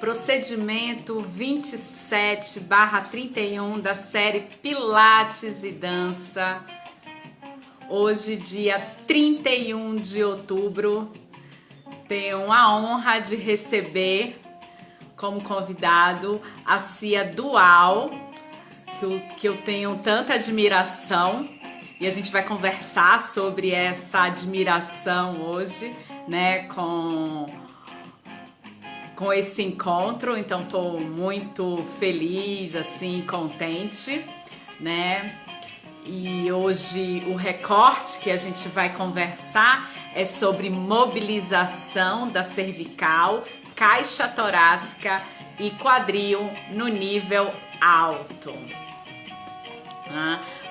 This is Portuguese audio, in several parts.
Procedimento 27/31 da série Pilates e Dança. Hoje, dia 31 de outubro, tenho a honra de receber como convidado a Cia Dual, que eu tenho tanta admiração, e a gente vai conversar sobre essa admiração hoje, né, com esse encontro. Então estou muito feliz, assim, contente, né? E hoje o recorte que a gente vai conversar é sobre mobilização da cervical, caixa torácica e quadril no nível alto.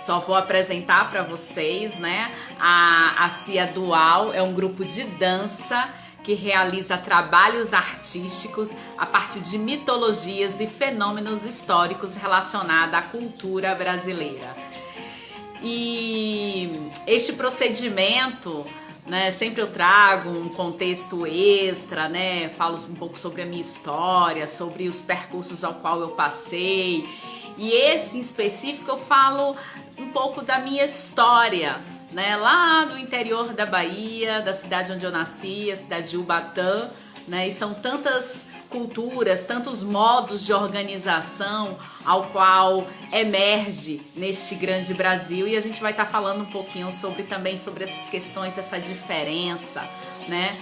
Só vou apresentar para vocês, né? A Cia Dual é um grupo de dança que realiza trabalhos artísticos a partir de mitologias e fenômenos históricos relacionados à cultura brasileira. E este procedimento, né, sempre eu trago um contexto extra, né, falo um pouco sobre a minha história, sobre os percursos ao qual eu passei, e esse em específico eu falo um pouco da minha história, né, lá do interior da Bahia, da cidade onde eu nasci, a cidade de Ubatã, né, e são tantas culturas, tantos modos de organização ao qual emerge neste grande Brasil, e a gente vai estar falando um pouquinho também sobre essas questões, essa diferença, né,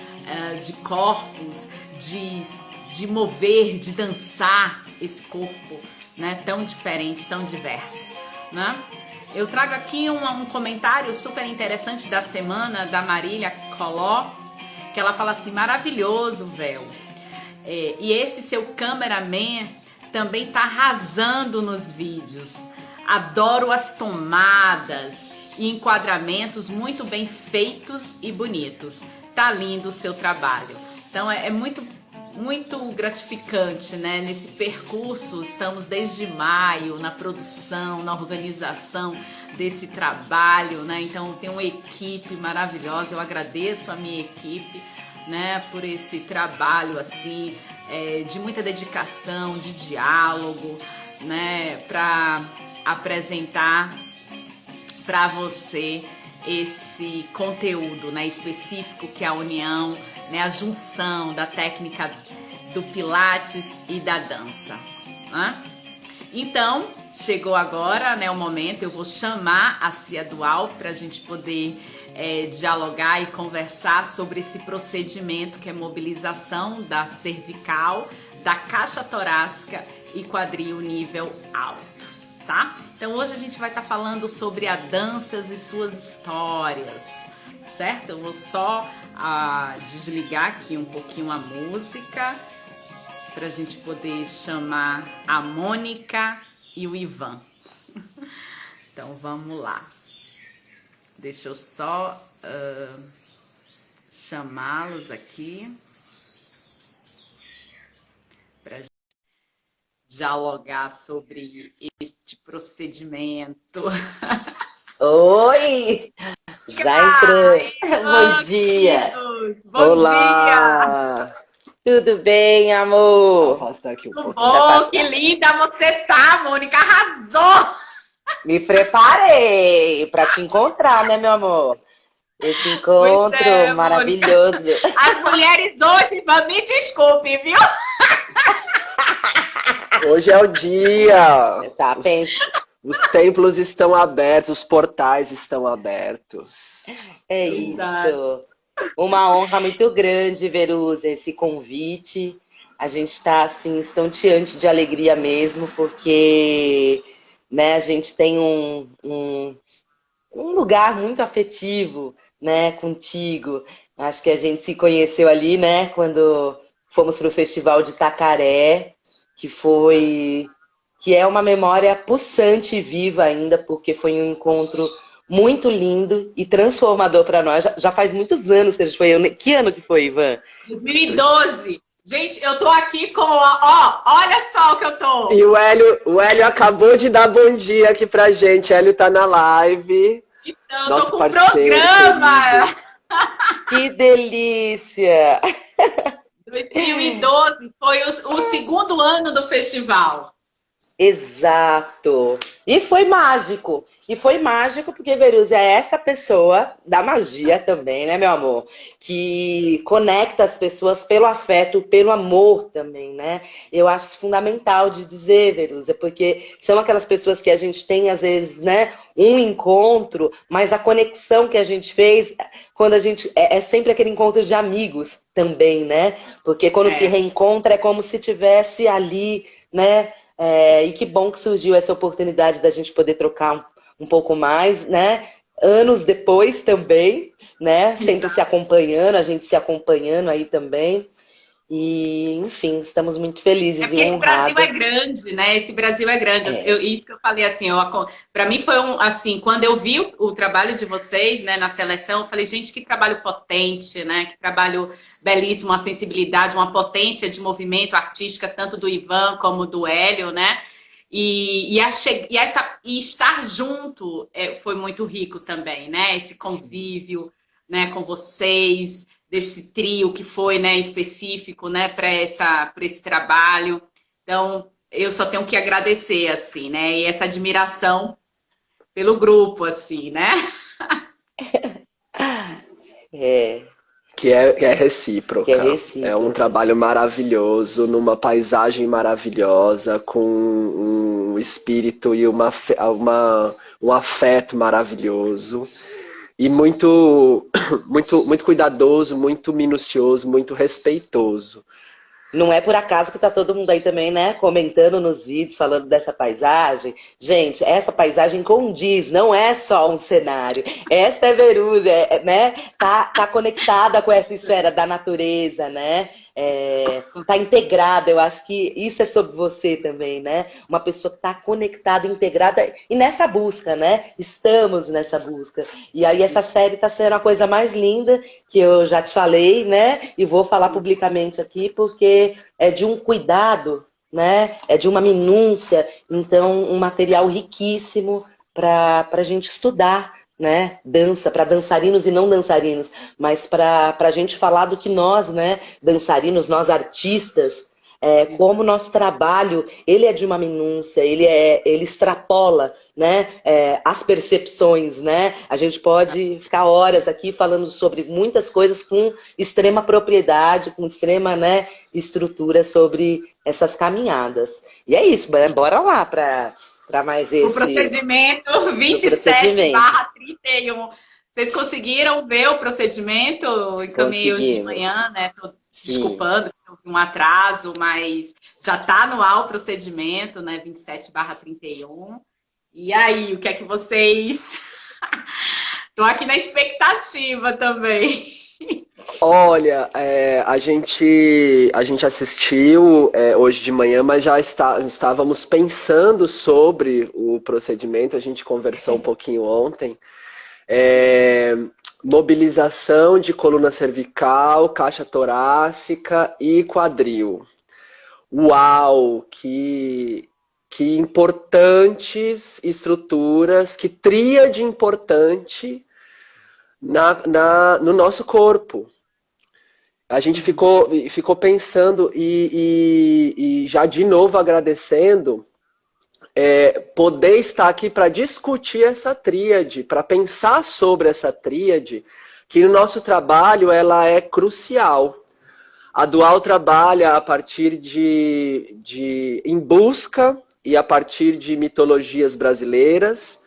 de corpos, de mover, de dançar esse corpo, né, tão diferente, tão diverso, né? Eu trago aqui um comentário super interessante da semana da Marília Coló, que ela fala assim: maravilhoso, véu. E esse seu cameraman também tá arrasando nos vídeos. Adoro as tomadas e enquadramentos muito bem feitos e bonitos. Tá lindo o seu trabalho. Então é muito gratificante, né? Nesse percurso, estamos desde maio na produção, na organização desse trabalho, né? Então tem uma equipe maravilhosa, eu agradeço a minha equipe, né, por esse trabalho assim, de muita dedicação, de diálogo, né, para apresentar para você esse conteúdo, né, específico, que é a união, né, a junção da técnica do Pilates e da dança, né? Então, chegou agora, né, o momento, eu vou chamar a Cia Dual para a gente poder dialogar e conversar sobre esse procedimento que é mobilização da cervical, da caixa torácica e quadril nível alto, tá? Então hoje a gente vai estar falando sobre a danças e suas histórias, certo? Eu vou só desligar aqui um pouquinho a música para a gente poder chamar a Mônica e o Ivan. Então vamos lá. Deixa eu só chamá-los aqui para dialogar sobre este procedimento. Oi! Já entrou. Bom dia! Bom Olá! Dia! Tudo bem, amor? Afasta aqui um Tudo pouquinho. bom? Que linda você tá, Mônica! Arrasou! Me preparei para te encontrar, né, meu amor? Esse encontro maravilhoso. Mônica. As mulheres hoje, me desculpe, viu? Hoje é o dia. Tá, pensa. Os templos estão abertos, os portais estão abertos. É isso. Uma honra muito grande, Verusa, esse convite. A gente está, assim, estonteante de alegria mesmo, porque, né, a gente tem um lugar muito afetivo, né, contigo. Acho que a gente se conheceu ali, né, quando fomos para o Festival de Itacaré, que é uma memória pulsante e viva ainda, porque foi um encontro muito lindo e transformador para nós. Já faz muitos anos que a gente foi. Que ano que foi, Ivan? 2012. Gente, eu tô aqui com olha só o que eu tô. E o Hélio acabou de dar bom dia aqui pra gente. O Hélio tá na live. Então, eu tô com um programa. Que delícia! 2012 foi o segundo ano do festival. Exato. E foi mágico. E foi mágico porque Verusa é essa pessoa da magia também, né, meu amor? Que conecta as pessoas pelo afeto, pelo amor também, né? Eu acho fundamental de dizer, Verusa, porque são aquelas pessoas que a gente tem, às vezes, né, um encontro, mas a conexão que a gente fez, quando a gente. É sempre aquele encontro de amigos também, né? Porque quando se reencontra é como se tivesse ali, né? E que bom que surgiu essa oportunidade da gente poder trocar um pouco mais, né? Anos depois também, né? Sempre se acompanhando, a gente se acompanhando aí também. E, enfim, estamos muito felizes e honrados. Esse Brasil é grande, né? Esse Brasil é grande. Isso que eu falei, assim, para mim foi assim, quando eu vi o trabalho de vocês, né, na seleção, eu falei, gente, que trabalho potente, né? Que trabalho belíssimo, uma sensibilidade, uma potência de movimento artística, tanto do Ivan como do Hélio, né? E estar junto foi muito rico também, né? Esse convívio, né, com vocês, desse trio que foi, né, específico, né, para esse trabalho. Então, eu só tenho que agradecer, assim, né, e essa admiração pelo grupo, assim, né? Que é recíproca. Que é recíproca. É um trabalho maravilhoso, numa paisagem maravilhosa, com um espírito e um afeto maravilhoso. E muito cuidadoso, muito minucioso, muito respeitoso. Não é por acaso que tá todo mundo aí também, né, comentando nos vídeos, falando dessa paisagem. Gente, essa paisagem condiz, não é só um cenário. Esta é Verusa, né, tá conectada com essa esfera da natureza, né, tá integrada. Eu acho que isso é sobre você também, né, uma pessoa que tá conectada, integrada, e nessa busca, né, estamos nessa busca. E aí essa série tá sendo a coisa mais linda, que eu já te falei, né, e vou falar publicamente aqui, porque é de um cuidado, né? É de uma minúcia, então um material riquíssimo para a gente estudar, né? Dança, para dançarinos e não dançarinos, mas para a gente falar do que nós, né? Dançarinos, nós artistas, como o nosso trabalho, ele é de uma minúcia, ele extrapola, né, as percepções, né? A gente pode ficar horas aqui falando sobre muitas coisas com extrema propriedade, com extrema, né, estrutura sobre essas caminhadas. E é isso, bora lá para mais esse... O procedimento 27/31. Vocês conseguiram ver o procedimento? Eu encaminhei hoje de manhã, né? Tô desculpando um atraso, mas já está no ar o procedimento, né? 27/31. E aí, o que é que vocês... Tô aqui na expectativa também. Olha, a gente assistiu hoje de manhã, mas já estávamos pensando sobre o procedimento, a gente conversou um pouquinho ontem. Mobilização de coluna cervical, caixa torácica e quadril. Uau, que importantes estruturas, que tríade importante no nosso corpo. A gente ficou pensando e já de novo agradecendo poder estar aqui para discutir essa tríade, para pensar sobre essa tríade, que no nosso trabalho ela é crucial. A Dual trabalha a partir em busca e a partir de mitologias brasileiras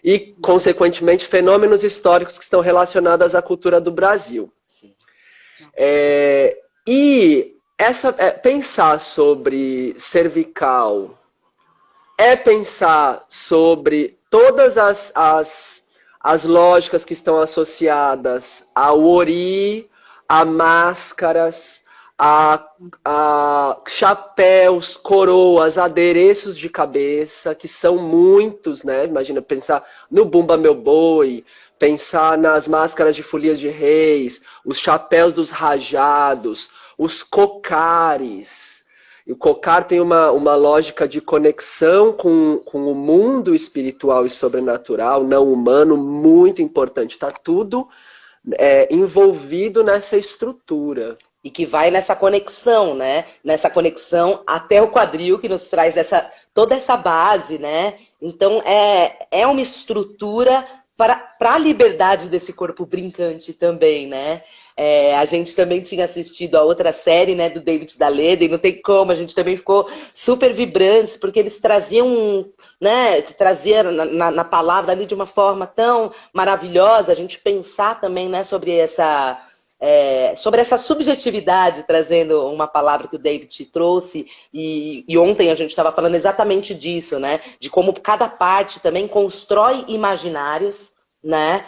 e, consequentemente, fenômenos históricos que estão relacionados à cultura do Brasil. Pensar sobre cervical pensar sobre todas as lógicas que estão associadas ao ori, a máscaras, a chapéus, coroas, adereços de cabeça, que são muitos, né? Imagina, pensar no Bumba Meu Boi, pensar nas máscaras de folias de reis, os chapéus dos rajados, os cocares. E o cocar tem uma lógica de conexão com o mundo espiritual e sobrenatural, não humano, muito importante. Está tudo envolvido nessa estrutura. e que vai nessa conexão, né? Nessa conexão até o quadril, que nos traz toda essa base, né? Então, é uma estrutura para a liberdade desse corpo brincante também, né? A gente também tinha assistido a outra série, né, do David Daleden, não tem como, a gente também ficou super vibrantes, porque eles traziam, né, na palavra ali de uma forma tão maravilhosa, a gente pensar também, né, sobre essa subjetividade, trazendo uma palavra que o David trouxe, e ontem a gente estava falando exatamente disso, né, de como cada parte também constrói imaginários, né,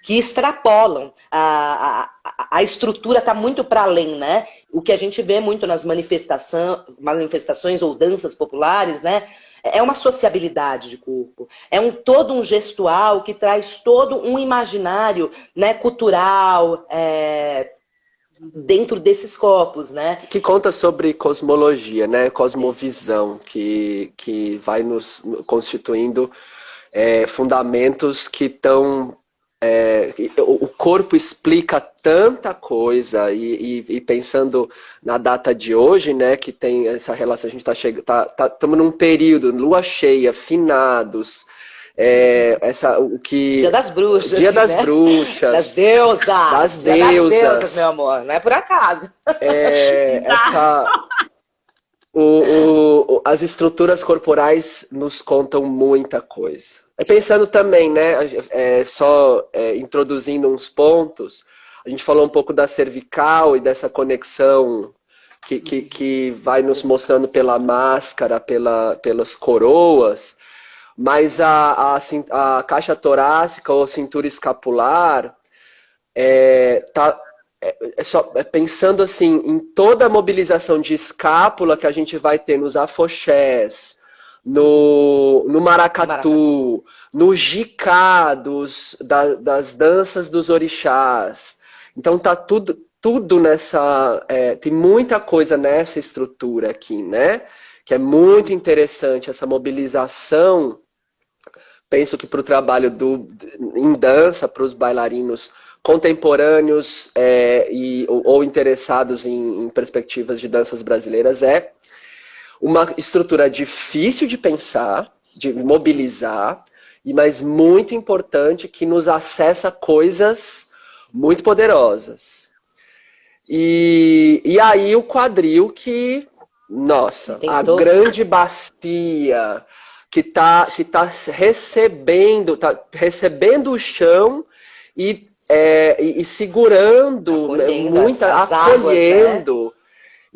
que extrapolam. A estrutura está muito para além, né? O que a gente vê muito nas manifestações ou danças populares, né? É uma sociabilidade de corpo, todo um gestual que traz todo um imaginário, né, cultural, dentro desses corpos, né? Que conta sobre cosmologia, né? Cosmovisão, que vai nos constituindo fundamentos que estão... o corpo explica tanta coisa, e pensando na data de hoje, né, que tem essa relação, a gente estamos num período, lua cheia, finados, Dia das bruxas. Dia das bruxas. Das deusas. Das deusas, meu amor. Não é por acaso. As estruturas corporais nos contam muita coisa. Pensando também, né, introduzindo uns pontos, a gente falou um pouco da cervical e dessa conexão que vai nos mostrando pela máscara, pelas coroas, mas a caixa torácica ou cintura escapular pensando assim em toda a mobilização de escápula que a gente vai ter nos afoxés, no maracatu, no jicá das danças dos orixás. Então tá tudo nessa... tem muita coisa nessa estrutura aqui, né? Que é muito interessante, essa mobilização. Penso que para o trabalho em dança, para os bailarinos contemporâneos ou interessados em perspectivas de danças brasileiras, uma estrutura difícil de pensar, de mobilizar, mas muito importante, que nos acessa coisas muito poderosas. E aí o quadril que, nossa, grande bacia que tá recebendo o chão e segurando, acolhendo, né?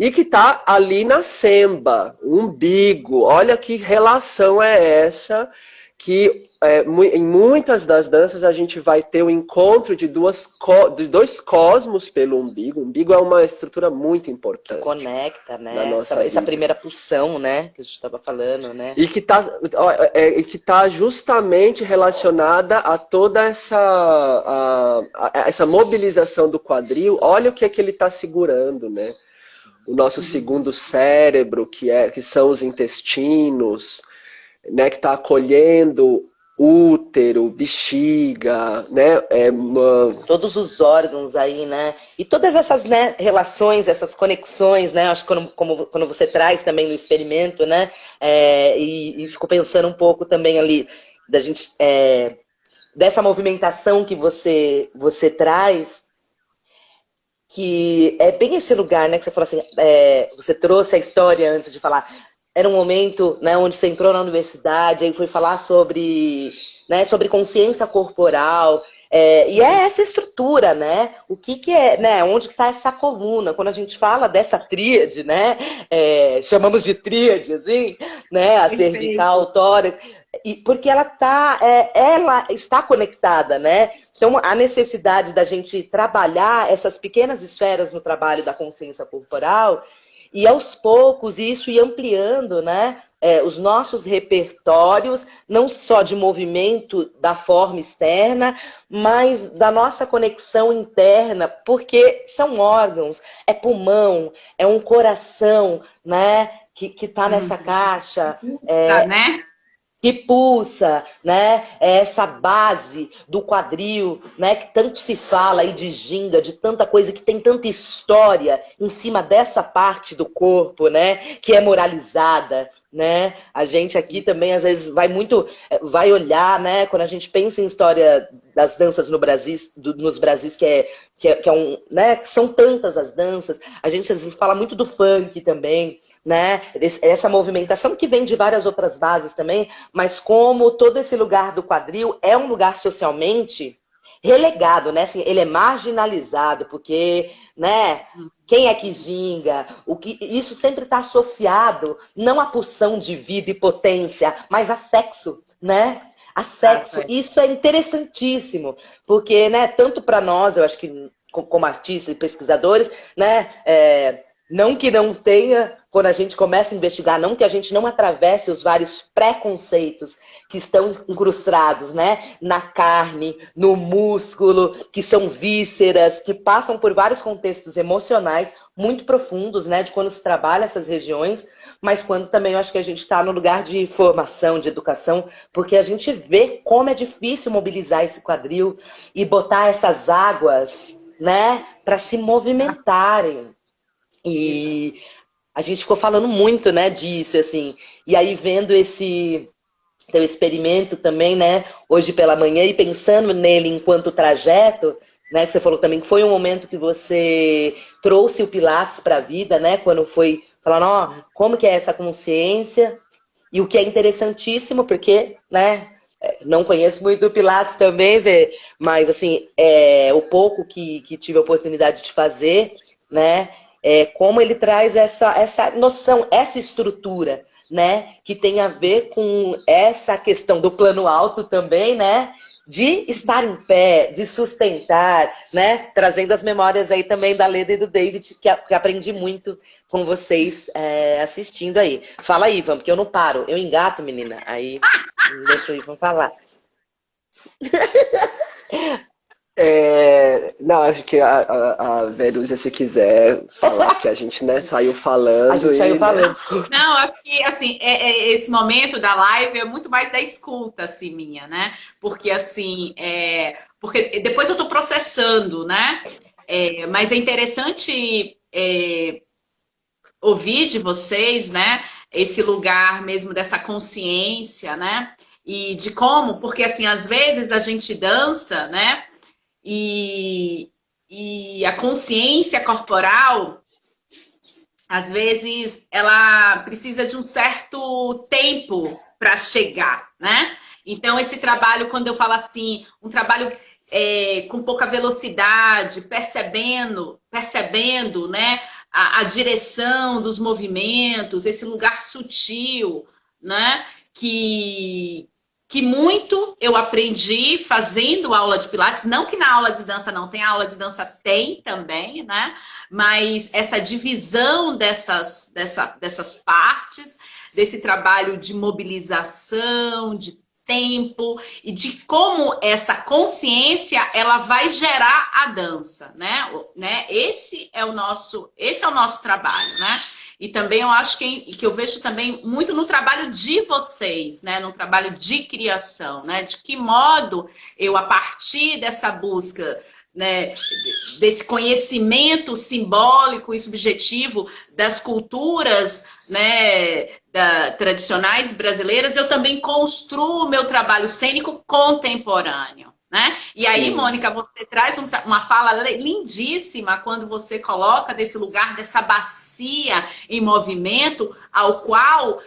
E que está ali na semba, o umbigo. Olha que relação é essa, que em muitas das danças a gente vai ter o encontro de dois cosmos pelo umbigo. O umbigo é uma estrutura muito importante. Que conecta, né? Essa primeira pulsão, né? Que a gente estava falando, né? E que tá justamente relacionada a toda essa mobilização do quadril. Olha o que ele está segurando, né? O nosso segundo cérebro, que são os intestinos, né, que está acolhendo útero, bexiga, né? Todos os órgãos aí, né? E todas essas, né, relações, essas conexões, né? Acho que quando você traz também no experimento, né? E fico pensando um pouco também ali da gente, dessa movimentação que você traz, que é bem esse lugar, né, que você falou assim, você trouxe a história antes de falar, era um momento, né, onde você entrou na universidade, aí foi falar sobre consciência corporal, e é essa estrutura, né, o que é, né, onde está essa coluna, quando a gente fala dessa tríade, né, chamamos de tríade, assim, né, a cervical, o tórax, porque ela está conectada, né? Então, a necessidade da gente trabalhar essas pequenas esferas no trabalho da consciência corporal e, aos poucos, isso ir ampliando, né? Os nossos repertórios, não só de movimento da forma externa, mas da nossa conexão interna, porque são órgãos, é pulmão, é um coração, né? Que está nessa caixa. Tá, né? que pulsa, né? É essa base do quadril, né? Que tanto se fala aí de ginga, de tanta coisa, que tem tanta história em cima dessa parte do corpo, né? Que é moralizada, né? A gente aqui também às vezes vai olhar, né? Quando a gente pensa em história das danças no Brasil, nos Brasis, que é um, né? São tantas as danças. A gente às vezes fala muito do funk também, né? Essa movimentação que vem de várias outras bases também, mas como todo esse lugar do quadril é um lugar socialmente relegado, né? Assim, ele é marginalizado, porque, né? Quem é que ginga? Isso sempre está associado não à pulsão de vida e potência, mas a sexo, né? A sexo. Isso é interessantíssimo, porque, né? Tanto para nós, eu acho que como artistas e pesquisadores, né? Não que não tenha, quando a gente começa a investigar, não que a gente não atravesse os vários preconceitos que estão incrustados, né, na carne, no músculo, que são vísceras, que passam por vários contextos emocionais muito profundos, né, de quando se trabalha essas regiões, mas quando também eu acho que a gente está no lugar de formação, de educação, porque a gente vê como é difícil mobilizar esse quadril e botar essas águas, né, para se movimentarem. E a gente ficou falando muito, né, disso, assim. E aí vendo esse teu experimento também, né, hoje pela manhã e pensando nele enquanto trajeto, né, que você falou também que foi um momento que você trouxe o Pilates para a vida, né, quando foi falando, ó, como que é essa consciência? E o que é interessantíssimo, porque, né, não conheço muito o Pilates também, Vê, mas assim, o pouco que tive a oportunidade de fazer, né, como ele traz essa noção, essa estrutura, né, que tem a ver com essa questão do plano alto também, né, de estar em pé, de sustentar, né, trazendo as memórias aí também da Leda e do David, que aprendi muito com vocês assistindo aí. Fala aí, Ivan, porque eu não paro, eu engato, menina, aí deixa o Ivan falar. Não, acho que a Verúzia, se quiser falar, que a gente, né, saiu falando. A gente saiu falando, desculpa. Não, acho que, assim, esse momento da live é muito mais da escuta, assim, minha, né? Porque, assim, porque depois eu tô processando, né? Mas é interessante ouvir de vocês, né? Esse lugar mesmo dessa consciência, né? E de como, porque, assim, às vezes a gente dança, né? E a consciência corporal, às vezes, ela precisa de um certo tempo para chegar, né? Então, esse trabalho, quando eu falo assim, um trabalho com pouca velocidade, percebendo, né? A direção dos movimentos, esse lugar sutil, né? Que muito eu aprendi fazendo aula de Pilates, não que na aula de dança não tem, a aula de dança tem também, né? Mas essa divisão dessas partes, desse trabalho de mobilização, de tempo e de como essa consciência ela vai gerar a dança, né? Esse é o nosso trabalho, né? E também eu acho que eu vejo também muito no trabalho de vocês, né? No trabalho de criação, né? De que modo eu, a partir dessa busca, né, desse conhecimento simbólico e subjetivo das culturas, né, tradicionais brasileiras, eu também construo o meu trabalho cênico contemporâneo. Né? E aí, sim, Mônica, você traz uma fala lindíssima quando você coloca desse lugar, dessa bacia em movimento, ao qual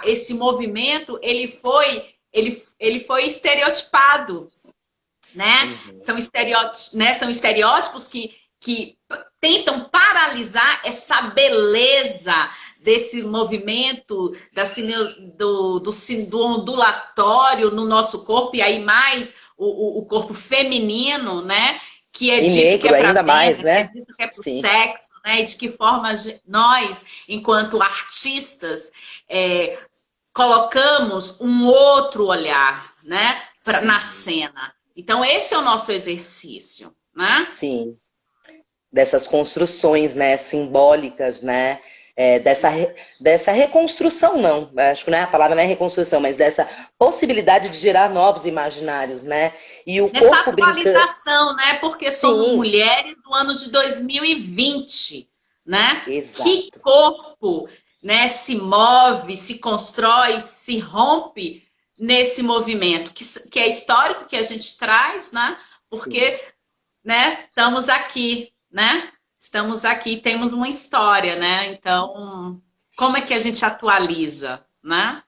esse movimento ele foi estereotipado. Né? Uhum. São estereótipos que tentam paralisar essa beleza desse movimento do ondulatório no nosso corpo, e aí mais o corpo feminino, né? Que é dito que é para ainda mais, né? Que é dito que é para o sexo, né? E de que forma nós, enquanto artistas, colocamos um outro olhar, né? Na cena. Então, esse é o nosso exercício, né? Sim. Dessas construções, né? Simbólicas, né? dessa reconstrução, não. Acho que não é a palavra, não é reconstrução, mas dessa possibilidade de gerar novos imaginários, né? E o Nessa corpo atualização, né? Porque somos Sim. mulheres do ano de 2020, né? Exato. Que corpo, né, se move, se constrói, se rompe nesse movimento, que é histórico, que a gente traz, né? Porque, né, estamos aqui, né? Estamos aqui, temos uma história, né? Então, como é que a gente atualiza, né?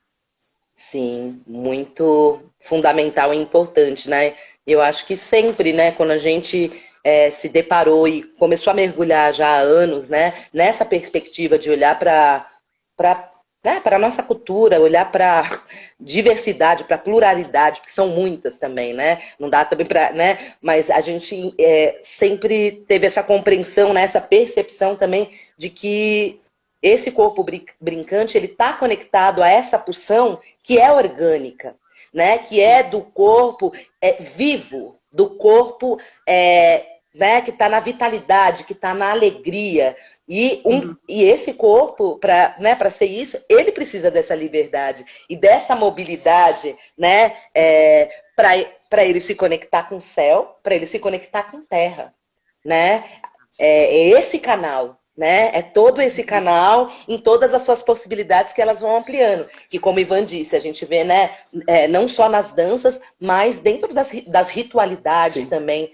Sim, muito fundamental e importante, né? Eu acho que sempre, né, quando a gente se deparou e começou a mergulhar já há anos, né, nessa perspectiva de olhar para a nossa cultura, olhar para diversidade, para pluralidade, porque são muitas também, né? Não dá também para, né? Mas a gente sempre teve essa compreensão, né, essa percepção também de que esse corpo brincante, ele está conectado a essa pulsão que é orgânica, né? Que é do corpo vivo, do corpo né? Que está na vitalidade, que está na alegria. E esse corpo, para ser isso, ele precisa dessa liberdade e dessa mobilidade, né? Para ele se conectar com o céu, para ele se conectar com a terra, né? É esse canal. Né? É todo esse canal em todas as suas possibilidades que elas vão ampliando. Que, como Ivan disse, a gente vê, né, não só nas danças, mas dentro das ritualidades Sim. também,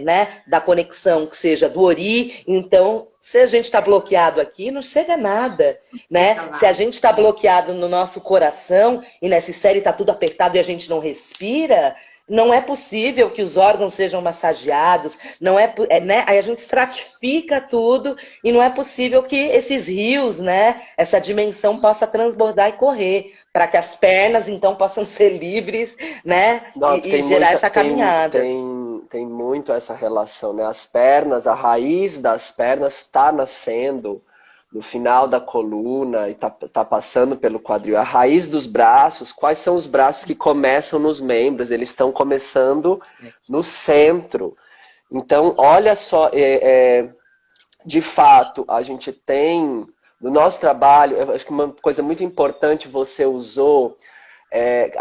né, da conexão, que seja do Ori. Então, se a gente está bloqueado aqui, não chega a nada. Né? Se a gente está bloqueado no nosso coração e nessa série está tudo apertado e a gente não respira, não é possível que os órgãos sejam massageados, não né? Aí a gente estratifica tudo e não é possível que esses rios, né, essa dimensão possa transbordar e correr, para que as pernas então possam ser livres, né, e gerar essa caminhada. Tem muito essa relação, né? As pernas, a raiz das pernas está nascendo no final da coluna e tá passando pelo quadril. A raiz dos braços, quais são os braços que começam nos membros? Eles estão começando no centro. Então, olha só, de fato, a gente tem, no nosso trabalho, eu acho que uma coisa muito importante você usou,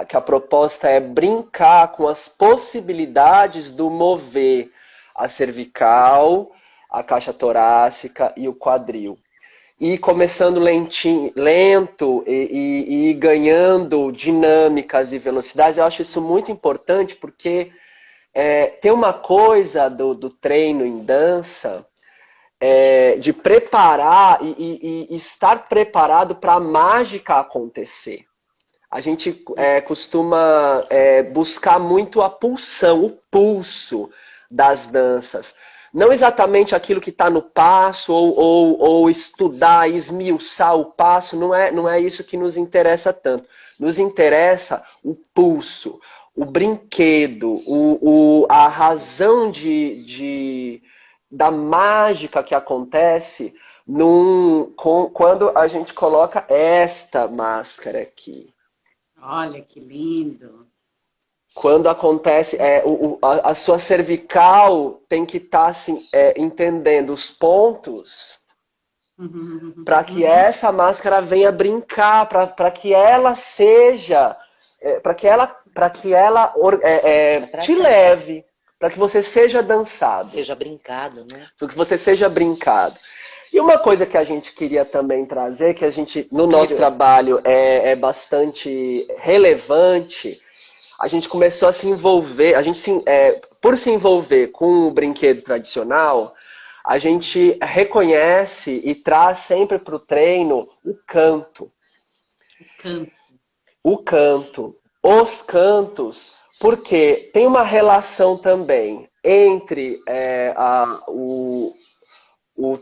que a proposta é brincar com as possibilidades do mover a cervical, a caixa torácica e o quadril. E começando lento e ganhando dinâmicas e velocidades, eu acho isso muito importante porque tem uma coisa do treino em dança de preparar e estar preparado para a mágica acontecer. A gente costuma buscar muito a pulsão, o pulso das danças. Não exatamente aquilo que está no passo, ou estudar, esmiuçar o passo, não é isso que nos interessa tanto. Nos interessa o pulso, o brinquedo, a razão da mágica que acontece quando a gente coloca esta máscara aqui. Olha que lindo! Quando acontece, a sua cervical tem que estar assim, entendendo os pontos para que essa máscara venha brincar, para que ela seja, para que ela te leve, para que você seja dançado. Seja brincado, né? Para que você seja brincado. E uma coisa que a gente queria também trazer, que a gente, no nosso trabalho, é bastante relevante. A gente começou a se envolver, por se envolver com o brinquedo tradicional, a gente reconhece e traz sempre para o treino o canto. O canto. Os cantos, porque tem uma relação também entre o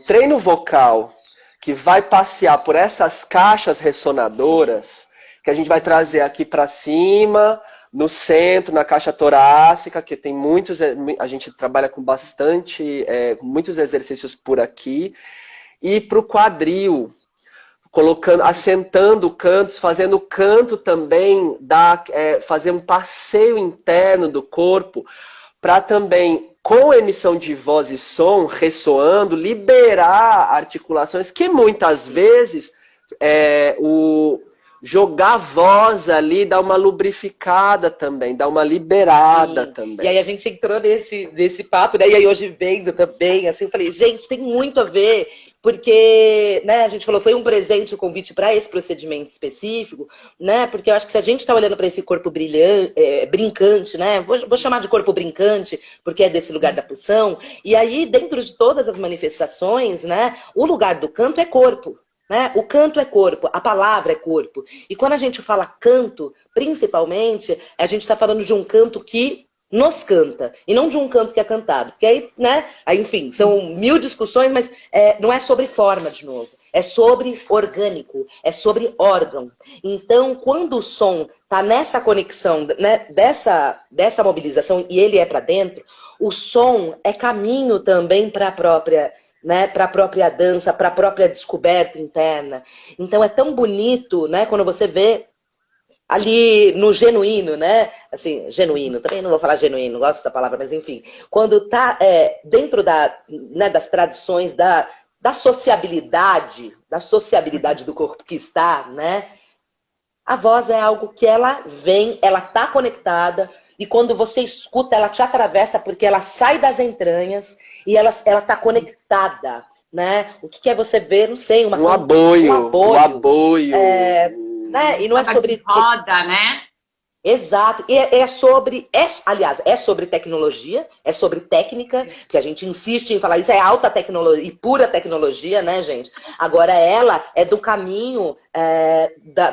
treino vocal, que vai passear por essas caixas ressonadoras, que a gente vai trazer aqui para cima, no centro, na caixa torácica, que tem muitos, a gente trabalha com muitos exercícios por aqui, e para o quadril, assentando cantos, fazendo canto também, fazer um passeio interno do corpo, para também com emissão de voz e som ressoando, liberar articulações que muitas vezes jogar voz ali dá uma lubrificada também, dá uma liberada também. E aí a gente entrou nesse papo, né? E aí hoje vendo também, assim, eu falei, gente, tem muito a ver, porque, né, a gente falou, foi um presente o convite para esse procedimento específico, né? Porque eu acho que se a gente está olhando para esse corpo brilhante, brincante, né? Vou chamar de corpo brincante, porque é desse lugar da pulsão, e aí, dentro de todas as manifestações, né, o lugar do canto é corpo. Né? O canto é corpo, a palavra é corpo. E quando a gente fala canto, principalmente, a gente está falando de um canto que nos canta, e não de um canto que é cantado. Porque aí, né? Aí, enfim, são mil discussões, mas não é sobre forma, de novo. É sobre orgânico, é sobre órgão. Então, quando o som está nessa conexão, né, dessa mobilização, e ele é para dentro, o som é caminho também para a própria... né, para a própria dança, para a própria descoberta interna. Então é tão bonito, né, quando você vê ali no genuíno, né, assim, genuíno, também não vou falar genuíno, não gosto dessa palavra, mas enfim, quando tá dentro né, das tradições da sociabilidade do corpo que está, né, a voz é algo que ela vem, ela tá conectada, e quando você escuta, ela te atravessa porque ela sai das entranhas e ela tá conectada, né? O que é você ver, não sei, um aboio. Né? E não é sobre... roda, né? Exato. E aliás, é sobre tecnologia, é sobre técnica, porque a gente insiste em falar isso, é alta tecnologia e pura tecnologia, né, gente? Agora, ela é do caminho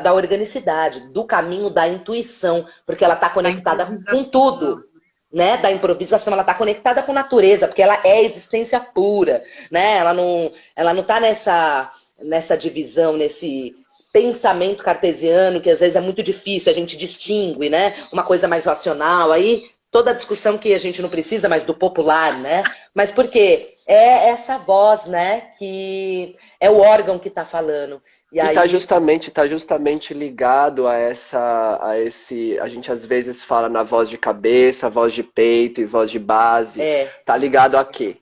da organicidade, do caminho da intuição, porque ela está conectada com tudo. Né, da improvisação, ela está conectada com a natureza, porque ela é existência pura, né? Ela não está nessa divisão, nesse pensamento cartesiano, que às vezes é muito difícil, a gente distingue, né? Uma coisa mais racional, aí toda a discussão que a gente não precisa mais do popular, né? Mas por quê? É essa voz, né? Que é o órgão que está falando. E aí... tá justamente ligado a esse... A gente às vezes fala na voz de cabeça, voz de peito e voz de base. Tá ligado a quê?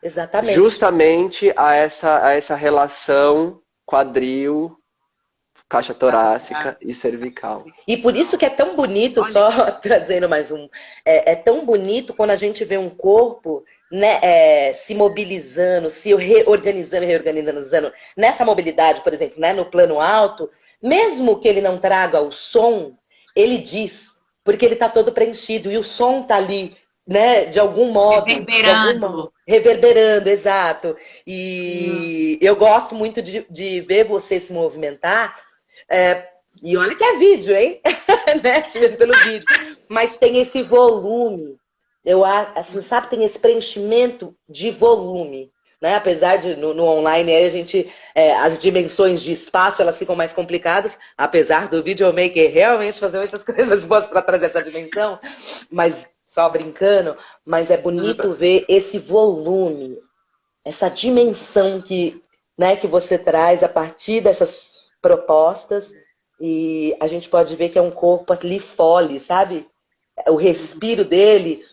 Exatamente. Justamente a essa relação quadril, caixa torácica e cervical. E por isso que é tão bonito, só trazendo mais um, é tão bonito quando a gente vê um corpo, né, se mobilizando, se reorganizando nessa mobilidade, por exemplo, né, no plano alto, mesmo que ele não traga o som, ele diz, porque ele está todo preenchido e o som está ali, né, de algum modo. Reverberando, exato. E eu gosto muito de ver você se movimentar. E olha que é vídeo, hein? Né? Te vendo pelo vídeo. Mas tem esse volume. Eu assim, sabe, tem esse preenchimento de volume. Né? Apesar de no online aí a gente. As dimensões de espaço elas ficam mais complicadas, apesar do videomaker realmente fazer muitas coisas boas para trazer essa dimensão, mas só brincando, mas é bonito ver esse volume, essa dimensão que você traz a partir dessas propostas, e a gente pode ver que é um corpo ali fole, sabe? O respiro dele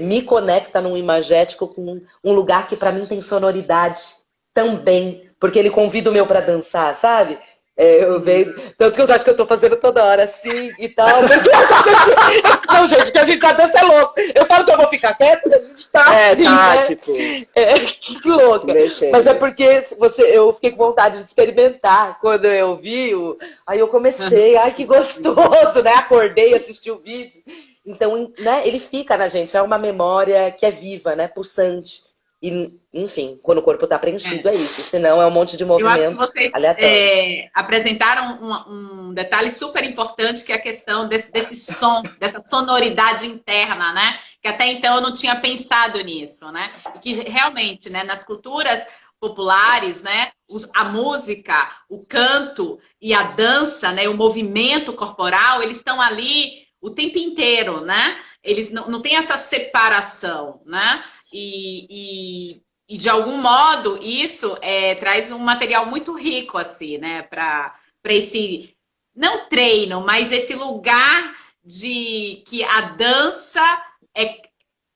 me conecta num imagético com um lugar que para mim tem sonoridade também, porque ele convida o meu para dançar, sabe? Eu vejo, tanto que eu acho que eu tô fazendo toda hora assim e tal. Não, gente, que a gente tá dança é louco. Eu falo que eu vou ficar quieta, a gente tá assim, né? Tipo... que louca. Mas é porque eu fiquei com vontade de experimentar. Quando eu vi, aí eu comecei, ai que gostoso, né? Acordei, assisti o vídeo. Então, né, ele fica na gente, é uma memória que é viva, né? Pulsante. E, enfim, quando o corpo está preenchido, é isso. Senão é um monte de movimento aleatório. Apresentaram um detalhe super importante, que é a questão desse som, dessa sonoridade interna, né? Que até então eu não tinha pensado nisso, né? E que realmente, né, nas culturas populares, né, a música, o canto e a dança, né, o movimento corporal, eles estão ali o tempo inteiro, né? Eles não tem essa separação, né? E de algum modo isso traz um material muito rico assim, né, para esse não treino, mas esse lugar de que a dança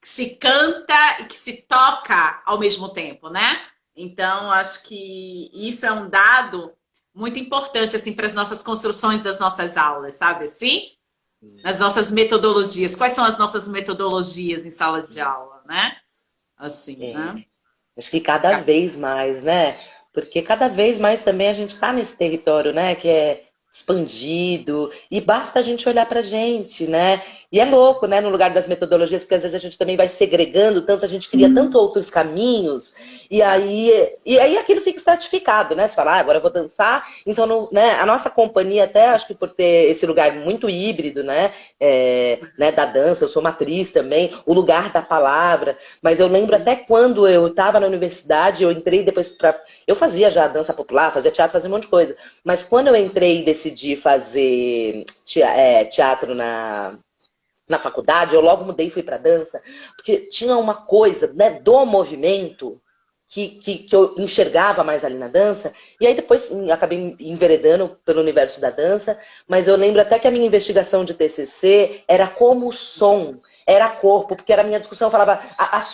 que se canta e que se toca ao mesmo tempo, né? Então, acho que isso é um dado muito importante assim para as nossas construções das nossas aulas, sabe assim? Nas nossas metodologias. Quais são as nossas metodologias em sala de aula, né? Assim, né? Acho que cada vez mais, né? Porque cada vez mais também a gente está nesse território, né? Que é expandido, e basta a gente olhar pra gente, né? E é louco, né? No lugar das metodologias, porque às vezes a gente também vai segregando tanto, a gente cria tanto outros caminhos, e aí aquilo fica estratificado, né? Você fala, agora eu vou dançar, então, né? A nossa companhia, até acho que por ter esse lugar muito híbrido, né? Né? Da dança, eu sou uma atriz também, o lugar da palavra, mas eu lembro até quando eu estava na universidade, eu entrei depois para. Eu fazia já dança popular, fazia teatro, fazia um monte de coisa, mas quando eu entrei e decidi fazer teatro na faculdade, eu logo mudei e fui para dança, porque tinha uma coisa, né, do movimento que eu enxergava mais ali na dança, e aí depois acabei enveredando pelo universo da dança, mas eu lembro até que a minha investigação de TCC era como o som era corpo, porque era a minha discussão, eu falava,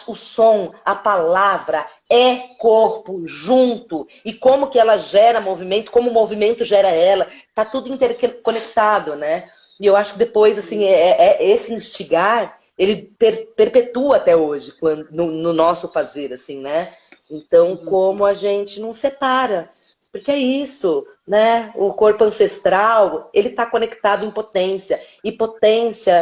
o som, a palavra é corpo junto, e como que ela gera movimento, como o movimento gera ela, tá tudo interconectado, né? E eu acho que depois, assim, esse instigar, ele perpetua até hoje, no nosso fazer, assim, né? Então, como a gente não separa, porque é isso, né? O corpo ancestral, ele está conectado em potência, e potência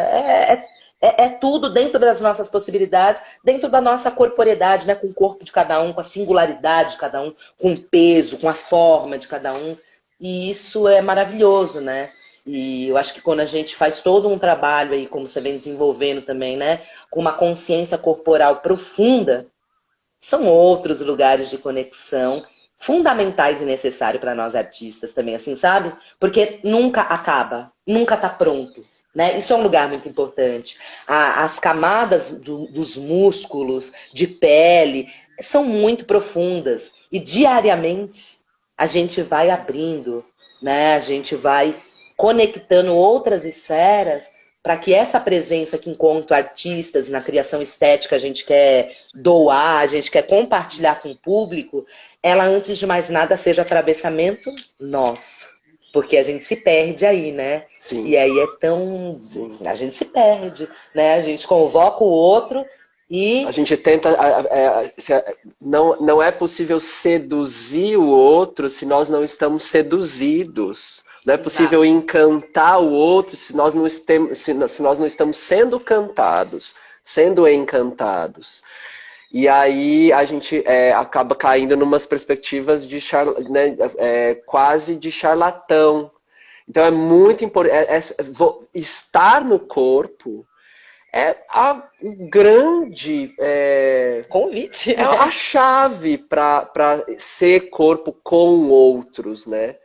é tudo dentro das nossas possibilidades, dentro da nossa corporeidade, né? Com o corpo de cada um, com a singularidade de cada um, com o peso, com a forma de cada um. E isso é maravilhoso, né? E eu acho que quando a gente faz todo um trabalho aí, como você vem desenvolvendo também, né? Com uma consciência corporal profunda, são outros lugares de conexão fundamentais e necessários para nós artistas também, assim, sabe? Porque nunca acaba, nunca está pronto. Né? Isso é um lugar muito importante. As camadas dos músculos, de pele, são muito profundas. E diariamente a gente vai abrindo, né? A gente vai conectando outras esferas para que essa presença que, enquanto artistas, na criação estética, a gente quer doar, a gente quer compartilhar com o público, ela, antes de mais nada, seja atravessamento nosso. Porque a gente se perde aí, né? Sim. E aí é tão... Sim. A gente se perde, né? A gente convoca o outro e... A gente tenta... Não é possível seduzir o outro se nós não estamos seduzidos. Não é possível encantar o outro se nós não estamos sendo cantados, sendo encantados. E aí a gente acaba caindo em umas perspectivas de quase de charlatão. Então é muito importante. Estar no corpo é o grande convite. É a chave para ser corpo com outros, né?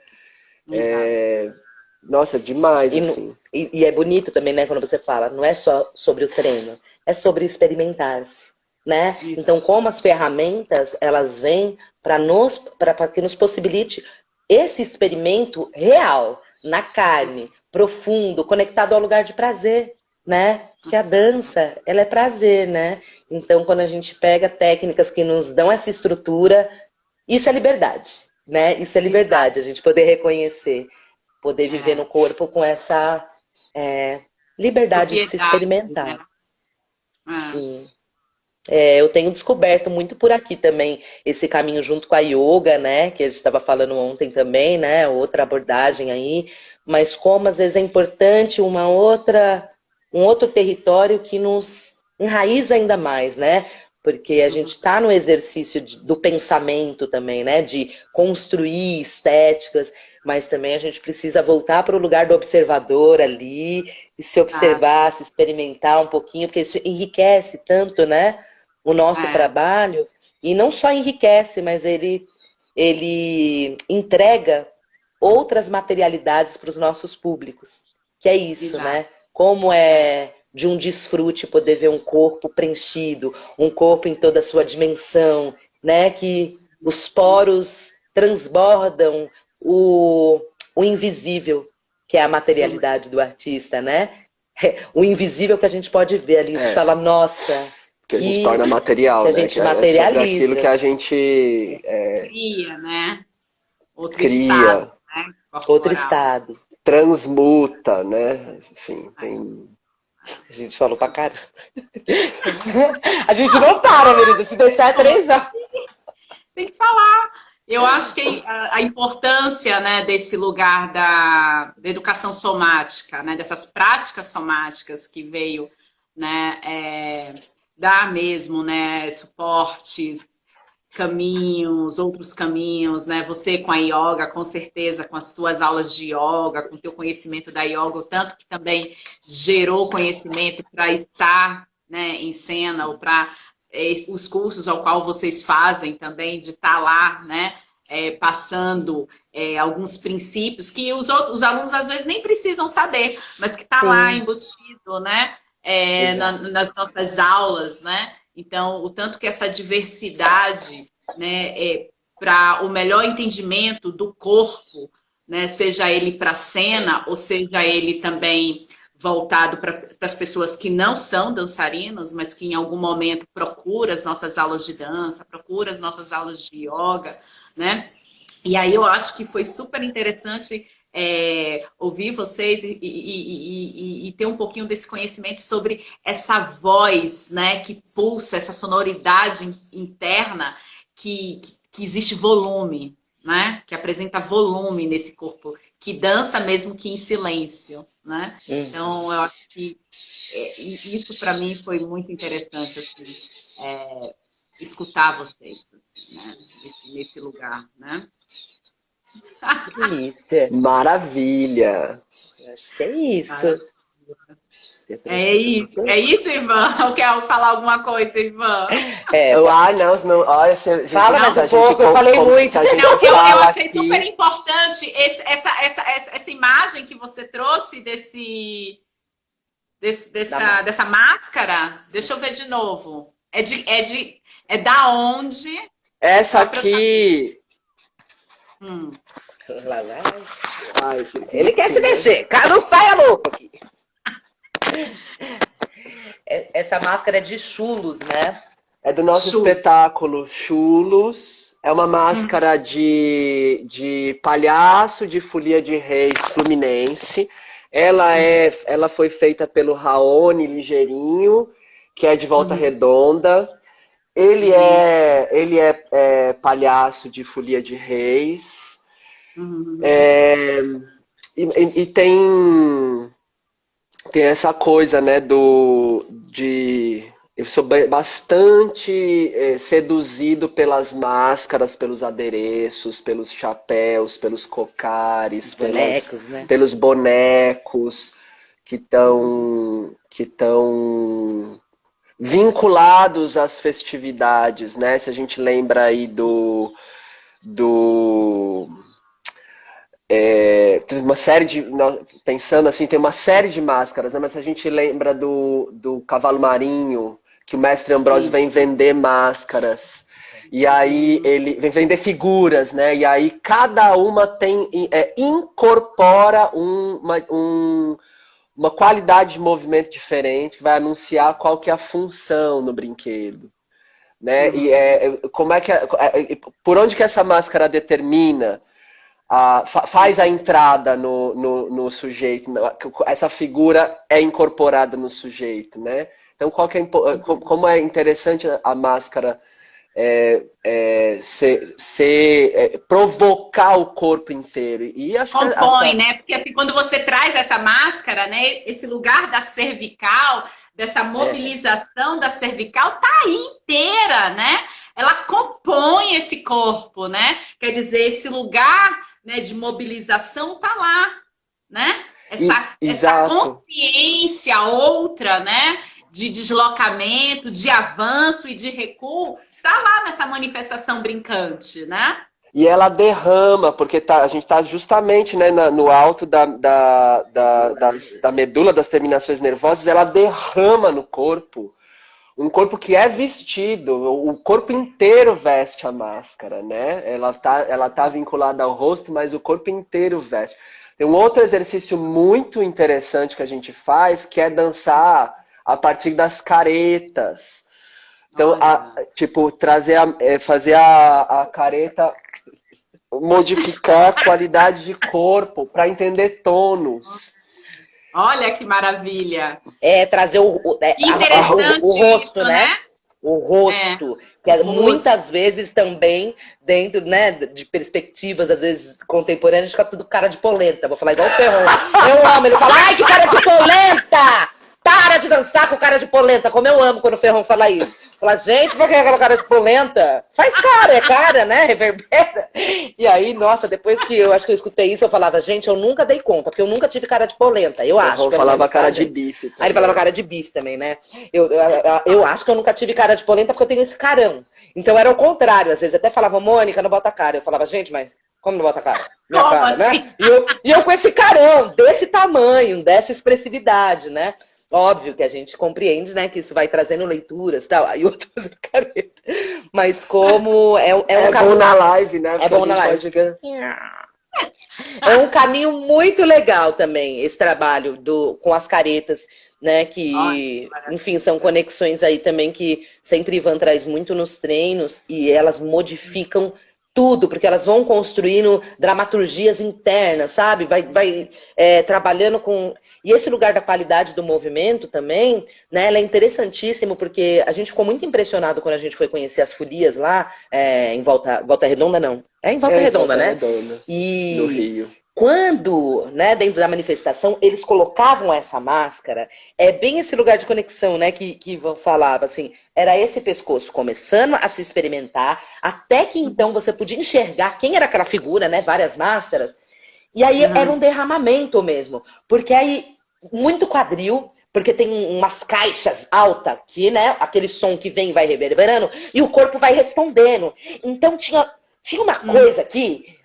Nossa, demais, assim. E é bonito também, né, quando você fala, não é só sobre o treino, é sobre experimentar-se, né? Então, como as ferramentas, elas vêm para que nos possibilite esse experimento real, na carne, profundo, conectado ao lugar de prazer, né? Porque a dança, ela é prazer, né? Então, quando a gente pega técnicas que nos dão essa estrutura, isso é liberdade, né? Isso é liberdade, a gente poder reconhecer, poder viver no corpo com essa liberdade de se experimentar. Né? Sim. Eu tenho descoberto muito por aqui também esse caminho junto com a yoga, né? Que a gente estava falando ontem também, né? Outra abordagem aí. Mas como às vezes é importante um outro território que nos enraiza ainda mais, né? Porque a gente está no exercício do pensamento também, né? De construir estéticas, mas também a gente precisa voltar para o lugar do observador ali, e se observar, se experimentar um pouquinho, porque isso enriquece tanto, né? O nosso trabalho, e não só enriquece, mas ele entrega outras materialidades para os nossos públicos, que é isso, né? Como é de um desfrute poder ver um corpo preenchido, um corpo em toda a sua dimensão, né? Que os poros transbordam o invisível, que é a materialidade do artista, né? O invisível que a gente pode ver ali, a gente fala, nossa... Que a gente torna material, que a né? gente É sobre materializa. aquilo que a gente Cria, né? Outro cria, estado, né? Outro Corporal. estado. transmuta, né? Enfim, tem... A gente falou pra caramba. A gente não para, Verusa, se deixar 3 horas. Tem que falar. Eu acho que a importância, né, desse lugar da educação somática, né, dessas práticas somáticas que veio, né, dar mesmo, né, suporte, caminhos, outros caminhos, né? Você com a yoga, com certeza, com as suas aulas de yoga, com o teu conhecimento da yoga, o tanto que também gerou conhecimento para estar, né, em cena, ou para os cursos ao qual vocês fazem também, de estar lá, né, passando alguns princípios que os alunos às vezes nem precisam saber, mas que está lá embutido, né, nas nossas aulas, né? Então, o tanto que essa diversidade, né, para o melhor entendimento do corpo, né, seja ele para a cena, ou seja ele também voltado para as pessoas que não são dançarinos, mas que em algum momento procuram as nossas aulas de dança, procuram as nossas aulas de yoga, né? E aí eu acho que foi super interessante ouvir vocês e ter um pouquinho desse conhecimento sobre essa voz, né, que pulsa, essa sonoridade interna que existe volume, né, que apresenta volume nesse corpo, que dança mesmo que em silêncio, né? Então eu acho que isso para mim foi muito interessante, assim, escutar vocês, né, nesse lugar, né? Que delícia. Maravilha! Eu acho que é isso. É isso, Ivan? Quer falar alguma coisa, Ivan? Não, olha, fala mais um pouco, eu falei muito. Não, eu achei super importante essa imagem que você trouxe dessa máscara. Deixa eu ver de novo. É da onde? Essa aqui... Lá vai. Ele quer se mexer. Cara, não saia louco aqui. Essa máscara é de chulos, né? É do nosso espetáculo Chulos. É uma máscara de palhaço de folia de reis fluminense. Ela foi feita pelo Raoni Ligeirinho, que é de Volta Redonda. Ele é palhaço de folia de reis. E tem essa coisa, né, eu sou bastante seduzido pelas máscaras, pelos adereços, pelos chapéus, pelos cocares, pelos bonecos que estão vinculados às festividades, né? Se a gente lembra aí tem uma série de... Pensando assim, tem uma série de máscaras, né? Mas se a gente lembra do Cavalo Marinho, que o mestre Ambrósio vem vender máscaras, e aí ele vem vender figuras, né? E aí cada uma incorpora uma qualidade de movimento diferente, que vai anunciar qual que é a função no brinquedo, né? E como é que por onde que essa máscara determina, faz a entrada no sujeito, essa figura é incorporada no sujeito, né? Então, como é interessante a máscara provocar o corpo inteiro. E acho compõe, né? Porque assim, quando você traz essa máscara, né? Esse lugar da cervical, dessa mobilização da cervical, tá aí inteira, né? Ela compõe esse corpo, né? Quer dizer, esse lugar, né, de mobilização tá lá, né? Essa consciência outra, né? De deslocamento, de avanço e de recuo, tá lá nessa manifestação brincante, né? E ela derrama, porque a gente está justamente, né, no alto da medula, das terminações nervosas, ela derrama no corpo, um corpo que é vestido, o corpo inteiro veste a máscara, né? Ela tá vinculada ao rosto, mas o corpo inteiro veste. Tem um outro exercício muito interessante que a gente faz, que é dançar a partir das caretas. Então, tipo, fazer a careta, modificar a qualidade de corpo para entender tônus. Olha que maravilha. Trazer o rosto, né? O rosto, que muitas vezes também, dentro, né, de perspectivas, às vezes, contemporâneas, fica tudo cara de polenta. Vou falar igual o Ferron. Eu amo, ele fala, ai, que cara de polenta! Para de dançar com cara de polenta, como eu amo quando o Ferron fala isso. Fala, gente, por que aquela cara de polenta? Faz cara, é cara, né? Reverbera. E aí, nossa, depois que eu acho que eu escutei isso, eu falava, gente, eu nunca dei conta, porque eu nunca tive cara de polenta, eu acho. Eu falava cara de bife. Aí ele falava cara de bife também, né? Eu acho que eu nunca tive cara de polenta porque eu tenho esse carão. Então era o contrário, às vezes até falava, Mônica, não bota cara. Eu falava, gente, mas como não bota cara? Minha como cara, assim? né? E eu com esse carão, desse tamanho, dessa expressividade, né? Óbvio que a gente compreende, né, que isso vai trazendo leituras e tal, aí eu tô fazendo careta. Mas como é bom na live, né? É bom na live. É um caminho muito legal também, esse trabalho com as caretas, né, que, enfim, são conexões aí também que sempre Ivan traz muito nos treinos e elas modificam tudo, porque elas vão construindo dramaturgias internas, sabe? Vai trabalhando com... E esse lugar da qualidade do movimento também, né? Ela é interessantíssimo, porque a gente ficou muito impressionado quando a gente foi conhecer as folias lá, em Volta Redonda, não. É em Volta Redonda, né? Redonda, e no Rio. Quando, né, dentro da manifestação, eles colocavam essa máscara, é bem esse lugar de conexão, né, que Ivan falava, assim, era esse pescoço começando a se experimentar, até que então você podia enxergar quem era aquela figura, né, várias máscaras, e aí era um derramamento mesmo, porque aí, muito quadril, porque tem umas caixas altas aqui, né, aquele som que vem e vai reverberando, e o corpo vai respondendo. Então tinha uma coisa aqui,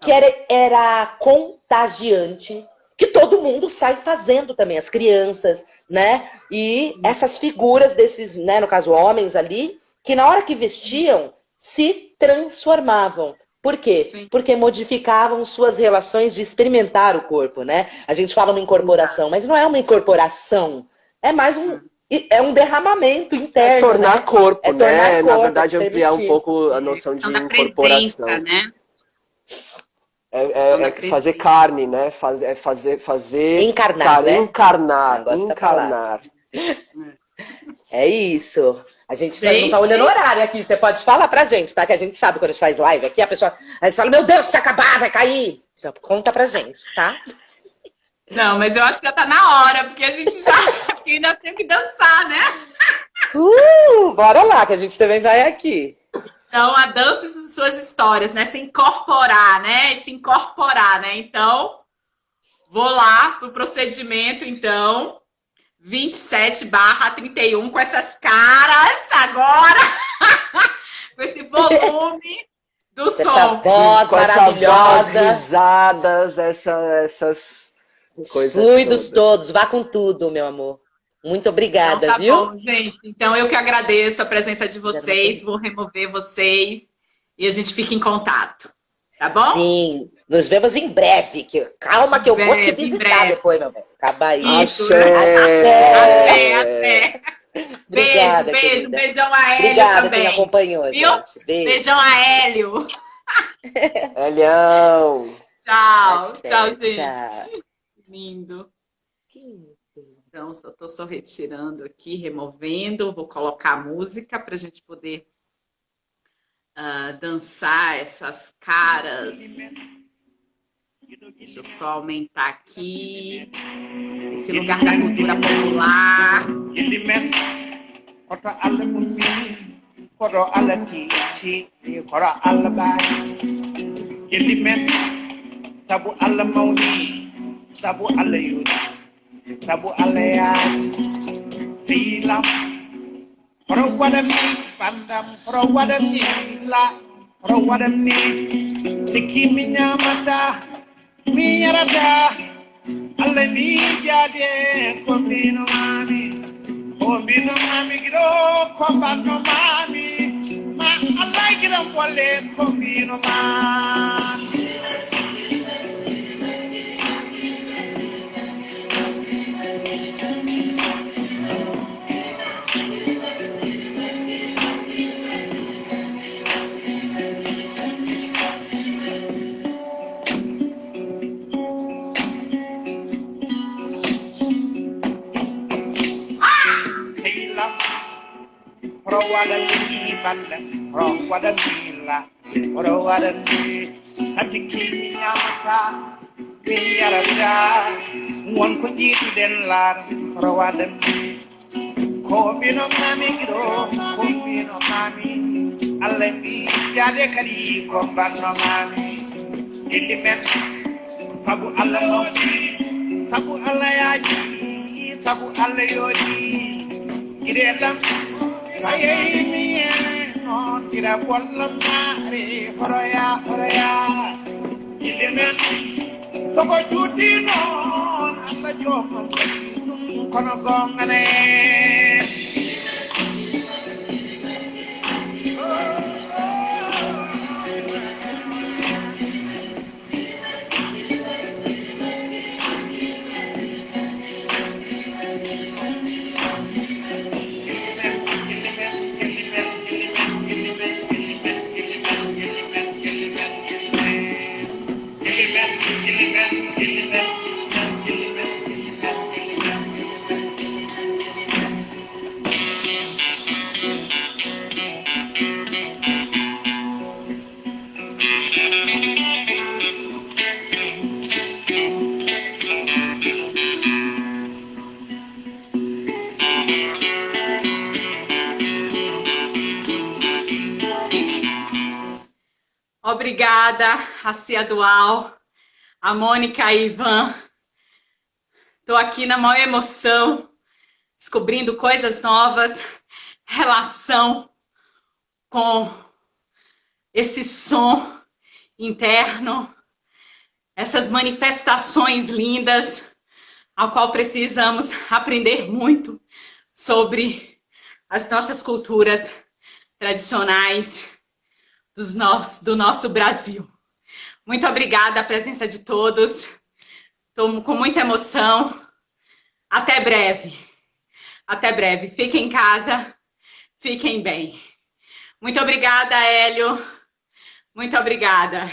que era contagiante, que todo mundo sai fazendo também, as crianças, né? E essas figuras desses, né, no caso, homens ali, que na hora que vestiam, se transformavam. Por quê? Sim. Porque modificavam suas relações de experimentar o corpo, né? A gente fala uma incorporação, mas não é uma incorporação, é mais um derramamento interno. É tornar, né, corpo, né? Tornar corpo, na verdade, ampliar um pouco a noção de incorporação. Presença, né? Fazer carne, né? Fazer encarnar, né? Encarnar. É isso. A gente não tá olhando o horário aqui. Você pode falar pra gente, tá? Que a gente sabe quando a gente faz live aqui, a gente fala, meu Deus, se acabar, vai cair. Então, conta pra gente, tá? Não, mas eu acho que já tá na hora, porque a gente porque ainda tem que dançar, né? Bora lá, que a gente também vai aqui. Então, a dança e suas histórias, né? Se incorporar, né? Então, vou lá pro procedimento, então, 27/31, com essas caras agora, com esse volume do som. Essa voz com maravilhosa. Essas risadas, essas coisas fluidos todos. Vá com tudo, meu amor. Muito obrigada, então, viu? Bom, gente. Então, eu que agradeço a presença de vocês. Vou remover vocês e a gente fica em contato. Tá bom? Sim. Nos vemos em breve. Calma que eu vou te visitar depois, meu bem. Acaba aí. Isso. Até. Obrigada, beijo. Beijão a Hélio obrigada também. Quem acompanhou, viu? Gente. Beijo. Beijão a Hélio. Helião. Tchau, gente. Tchau. Lindo. Então, estou só retirando aqui, removendo. Vou colocar a música para a gente poder dançar essas caras. Deixa eu só aumentar aqui. Esse lugar da cultura popular. Sabu alaya sila Prowadami pandam prowadami la prowadami Tiki mata miyarata Alani jade kombino mami giro kombano mami Ma alai giro wale kombino mami Rowadani Banda, Rowadani La, Rowadani, Satiki Yamata, Yarada, one could eat then la, Rowadani, Kobino Mamigro, Kobino Mami, Alendi, Yadekari, Kombano Mami, Element, Sabu Alamoti, Sabu Alayaji, Sabu Alayodi, Iredam, Ayemi, no, Tira Polamari, Horoya, Horoya, Element, Soko Jutino, and the Jom, Konogongane. Obrigada, a Cia Dual, a Mônica e Ivan. Estou aqui na maior emoção, descobrindo coisas novas, relação com esse som interno, essas manifestações lindas, ao qual precisamos aprender muito sobre as nossas culturas tradicionais do nosso Brasil. Muito obrigada a presença de todos. Estou com muita emoção. Até breve. Até breve. Fiquem em casa. Fiquem bem. Muito obrigada, Hélio. Muito obrigada.